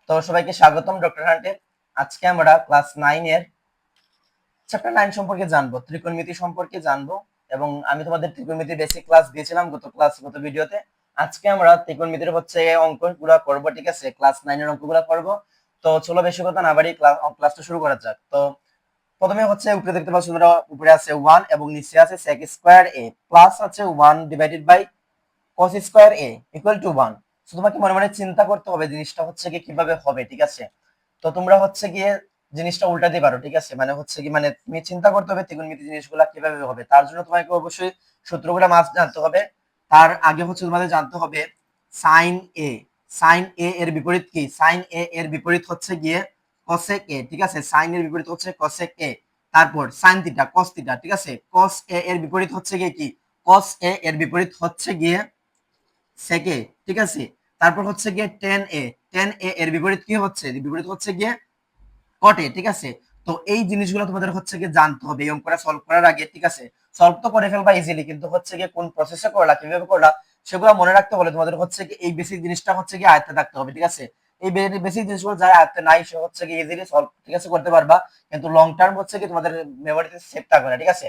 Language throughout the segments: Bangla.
তো সবাইকে স্বাগতম ডক্টর হান্টে। আজকে আমরা ক্লাস 9 এর চ্যাপ্টার 9 সম্পর্কে জানবো, ত্রিকোণমিতি সম্পর্কে জানবো। এবং আমি তোমাদের ত্রিকোণমিতির বেসিক ক্লাস দিয়েছিলাম গত ভিডিওতে। আজকে আমরা ত্রিকোণমিতির হচ্ছে অঙ্কগুলো করব, ঠিক আছে? ক্লাস 9 এর অঙ্কগুলো করব। তো চলো বেশি কথা না বাড়ি ক্লাসটা শুরু করা যাক। তো প্রথমে হচ্ছে উপরে দেখতে পাচ্ছ তোমরা, উপরে আছে 1 এবং নিচে আছে sec স্কয়ার a প্লাস আছে 1 divided by cos square a equal to 1। তো তোমাকে মনে মনে চিন্তা করতে হবে জিনিসটা হচ্ছে কি কিভাবে হবে, ঠিক আছে? তো তোমরা হচ্ছে গিয়ে জিনিসটা উল্টাতে পারো, ঠিক আছে? মানে হচ্ছে কি, মানে তুমি চিন্তা করতে হবে ত্রিকোণমিতি জিনিসগুলা কিভাবে হবে। তার জন্য তোমাকে অবশ্যই সূত্রগুলো মাস্ট জানতে হবে। তার আগে হচ্ছে তোমাদের জানতে হবে সাইন এ। সাইন এ এর বিপরীত কি? সাইন এ এর বিপরীত হচ্ছে গিয়ে কসেক এ, ঠিক আছে? সাইন এর বিপরীত হচ্ছে কসেক এ। তারপর সাইন থিটা, কস থিটা, ঠিক আছে? কস এ এর বিপরীত হচ্ছে গিয়ে কি? কস এ এর বিপরীত হচ্ছে গিয়ে সেকে, ঠিক আছে? তারপর হচ্ছে গিয়ে টেন এ। টেন এ এর বিপরীত কি হচ্ছে? বিপরীত হচ্ছে গিয়ে কটে, ঠিক আছে? তো এই জিনিসগুলো তোমাদের হচ্ছে গিয়ে জানতে হবে এই অঙ্কটা সলভ করার আগে, ঠিক আছে? সলভ তো করে ফেলবা ইজিলি, কিন্তু হচ্ছে গিয়ে কোন প্রসেসে করলা, কিভাবে করলা, সেগুলো মনে রাখতে হলে তোমাদের হচ্ছে কি এই বেসিক জিনিসটা হচ্ছে গিয়ে আয়ত্তে থাকতে হবে, ঠিক আছে? এই বেসিক জিনিসগুলো যারা আয়ত্তে নাই সে হচ্ছে গিয়ে ইজিলি সলভ, ঠিক আছে, করতে পারবা। কিন্তু লং টার্ম হচ্ছে কি তোমাদের মেমোরিতে সেভ থাকবে না, ঠিক আছে?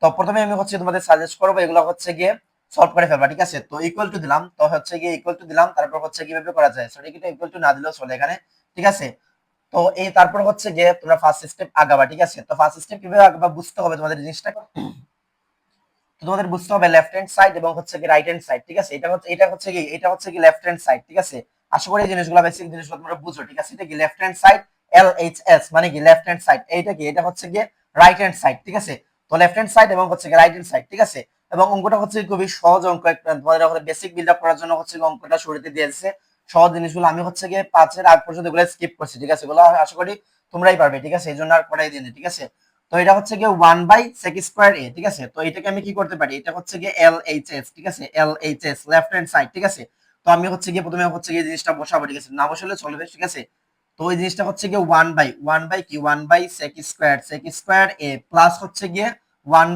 তো প্রথমে আমি হচ্ছে তোমাদের সাজেস্ট করবো এগুলো হচ্ছে গিয়ে সলভ করে ফেলবা, ঠিক আছে? তো ইকুয়াল টু দিলাম, তো হচ্ছে গিয়ে ইকুয়াল টু দিলাম, তারপর হচ্ছে কিভাবে করা যায়, সরি এটা ইকুয়াল টু না দিলেও চলে এখানে, ঠিক আছে? তো এই তারপর হচ্ছে গিয়ে তোমরা ফার্স্ট স্টেপ আগাবা, ঠিক আছে? তো ফার্স্ট স্টেপ কিভাবে আগাবা বুঝতে হবে তোমাদের জিনিসটা। তো তোমাদের বুঝতে হবে লেফট হ্যান্ড সাইড এবং হচ্ছে কি রাইট হ্যান্ড সাইড, ঠিক আছে? এটা হচ্ছে কি লেফট হ্যান্ড সাইড, ঠিক আছে? আশা করি এই জিনিসগুলো বেসিক জিনিসগুলো তোমরা বুঝো, ঠিক আছে? এটা কি left hand side, L H S মানে কি লেফট হ্যান্ড সাইড। এইটা কি? এটা হচ্ছে গিয়ে রাইট হ্যান্ড সাইড, ঠিক আছে? তো লেফট হ্যান্ড সাইড এবং হচ্ছে রাইট হ্যান্ড সাইড, ঠিক আছে? এবং অঙ্কটা হচ্ছে খুবই সহজ অঙ্ক, একটা তোমাদের বেসিক বিল্ড আপ করার জন্য হচ্ছে অঙ্কটা শুরুতে দিয়েছে। সহজ জিনিসগুলো আমি হচ্ছে গিয়ে 5 এর আগ পর্যন্ত এগুলো স্কিপ করছি, ঠিক আছে? এগুলো আশা করি তোমরাই পারবে, ঠিক আছে? এই জন্য আর করাই দিই না, ঠিক আছে? তো এটা হচ্ছে গিয়ে 1 বাই sec স্কয়ার a, ঠিক আছে? তো এটাকে আমি কি করতে পারি, এটা হচ্ছে গিয়ে LHS, ঠিক আছে? LHS লেফট হ্যান্ড সাইড, ঠিক আছে? তো আমি হচ্ছে গিয়ে প্রথমে হচ্ছে গিয়ে জিনিসটা বসাবো, ঠিক আছে? না বসালে চলবে, ঠিক আছে? তো এই জিনিসটা হচ্ছে গিয়ে 1 বাই কি 1 by sec square a plus হচ্ছে গিয়ে 1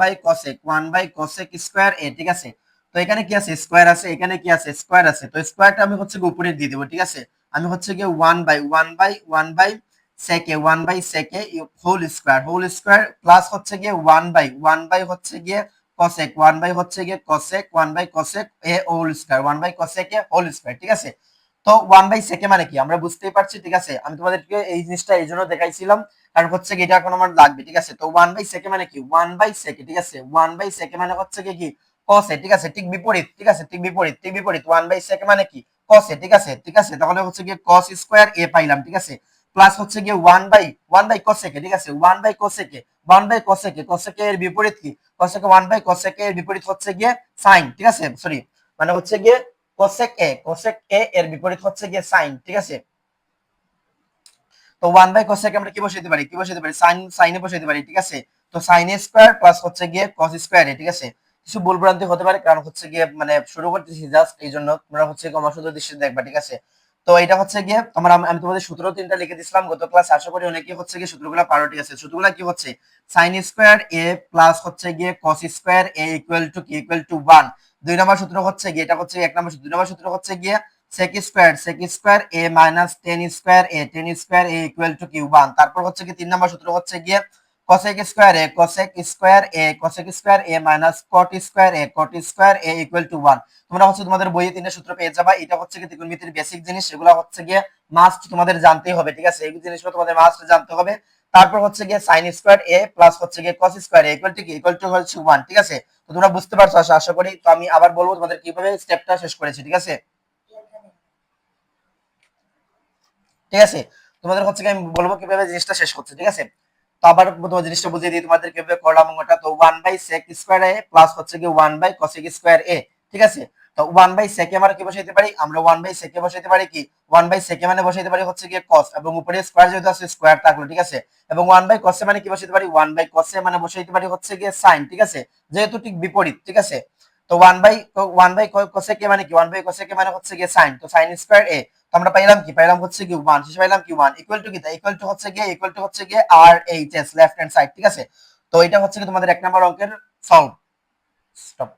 বাই cosec স্কয়ার a, ঠিক আছে? তো এখানে কি আছে? স্কয়ার আছে, এখানে কি আছে? স্কয়ার আছে। তো স্কয়ারটা আমি হচ্ছে গিয়ে উপরে দিয়ে দেবো, ঠিক আছে? আমি হচ্ছে গিয়ে 1 বাই সেকে 1 বাই সেকে হোল স্কয়ার প্লাস হচ্ছে গিয়ে 1 বাই হচ্ছে গিয়ে কসেক 1 বাই হচ্ছে গিয়ে cosec 1 by cosec A whole square 1 by cosec A whole square, ঠিক আছে? তো 1 বাই সেকে মানে কি আমরা বুঝতেই পারছি, ঠিক আছে? আমি তোমাদেরকে এই জিনিসটা এই জন্য দেখাইছিলাম কারণ হচ্ছে কি এটা এখন আমার লাগবে, ঠিক আছে? তো 1 বাই সেকে মানে কি 1 বাই সেকে, ঠিক আছে? 1 বাই সেকে মানে হচ্ছে কি কসে, ঠিক আছে? ঠিক বিপরীত, ঠিক আছে? ঠিক বিপরীত 1 বাই সেকে মানে কি কসে, ঠিক আছে? ঠিক আছে, তাহলে হচ্ছে গিয়ে cos স্কয়ার এ পাইলাম, ঠিক আছে? প্লাস হচ্ছে গিয়ে 1 বাই কোসেকে, ঠিক আছে? 1 বাই কোসেকে 1 বাই কোসেকে কোসেকে এর বিপরীত কি? কোসেকে 1 বাই কোসেকে এর বিপরীত হচ্ছে গিয়ে সাইন, ঠিক আছে? সরি, মানে হচ্ছে গিয়ে কোসেক এ এর বিপরীত হচ্ছে গিয়ে সাইন, ঠিক আছে? তো 1 বাই কোসেক আমরা কি বসাইতে পারি, সাইনে বসাইতে পারি, ঠিক আছে? তো সাইন এ স্কয়ার প্লাস হচ্ছে গিয়ে cos স্কয়ার এ, ঠিক আছে? কিছু ভুল ভ্রান্তি হতে পারে কারণ হচ্ছে গিয়ে মানে শুরু করতেছি জাস্ট, এই জন্য তোমরা হচ্ছে আমার শুধু দৃষ্টি দেখবা, ঠিক আছে? তো এটা হচ্ছে গিয়ে আমি তোমাদের সূত্র তিনটা লিখে দিছিলাম গত ক্লাস, আশা করি অনেকেই হচ্ছে গিয়ে সূত্রগুলো পারো, ঠিক আছে? সূত্রগুলো কি হচ্ছে সাইন স্কয়ার এ প্লাস হচ্ছে গিয়ে cos square A equal to কি ইকুয়াল টু 1। দুই নম্বর সূত্র হচ্ছে গিয়ে এটা হচ্ছে এক নম্বর সূত্র, দুই নম্বর সূত্র হচ্ছে গিয়ে sec square a minus tan square a equal to কি 1। তারপর হচ্ছে কি তিন নম্বর সূত্র হচ্ছে গিয়ে cosec square a minus cot square a equal to 1। তোমরা হচ্ছে তোমাদের বইয়ে তিনটা সূত্র পেয়ে যাবা। এটা হচ্ছে কি ত্রিকোণমিতির বেসিক জিনিস, সেগুলো হচ্ছে গিয়ে মাস্ট তোমাদের জানতেই হবে, ঠিক আছে? এই জিনিসগুলো তোমাদের মাস্ট জানতে হবে। তারপর হচ্ছে গিয়ে sin স্কয়ার a প্লাস হচ্ছে গিয়ে cos square a equal to কি ইকুয়াল টু হচ্ছে 1, ঠিক আছে? তো তোমরা বুঝতে পারছো আশা করি। তো আমি আবার বলবো তোমাদের কিভাবে স্টেপটা শেষ করেছি, ঠিক আছে? ঠিক আছে, তোমাদের হচ্ছে আমি বলবো কিভাবে জিনিসটা শেষ করছে, ঠিক আছে? তো আবার তোমার জিনিসটা বুঝিয়ে দিই তোমাদের কিভাবে করলাম অঙ্কটা। তো 1 by sec square a plus হচ্ছে কি 1 বাই cosec স্কয়ার a, ঠিক আছে? তো 1 বাই sec আমরা কি বসাইতে পারি, আমরা 1 বাই sec বসাইতে পারি কি 1 বাই sec মানে বসাইতে পারি হচ্ছে কি cos এবং উপরে স্কয়ার যেহেতু আছে স্কয়ার থাকলো, ঠিক আছে? এবং 1 বাই cos মানে কি বসাইতে পারি 1 বাই cos মানে বসাইতে পারি হচ্ছে কি sin, ঠিক আছে? যেহেতু ঠিক বিপরীত, ঠিক আছে? তো 1 বাই cosec মানে কি 1 বাই cosec মানে হচ্ছে কি sin, তো sin স্কয়ার a। তো আমরা পাইলাম কি পাইলাম হচ্ছে কি 1, শেষে পাইলাম কি 1 ইকুয়াল টু কি ইকুয়াল টু হচ্ছে গিয়ে R H S left hand side, ঠিক আছে? তো এটা হচ্ছে কি তোমাদের এক নাম্বার অঙ্কের সলভ। স্টপ।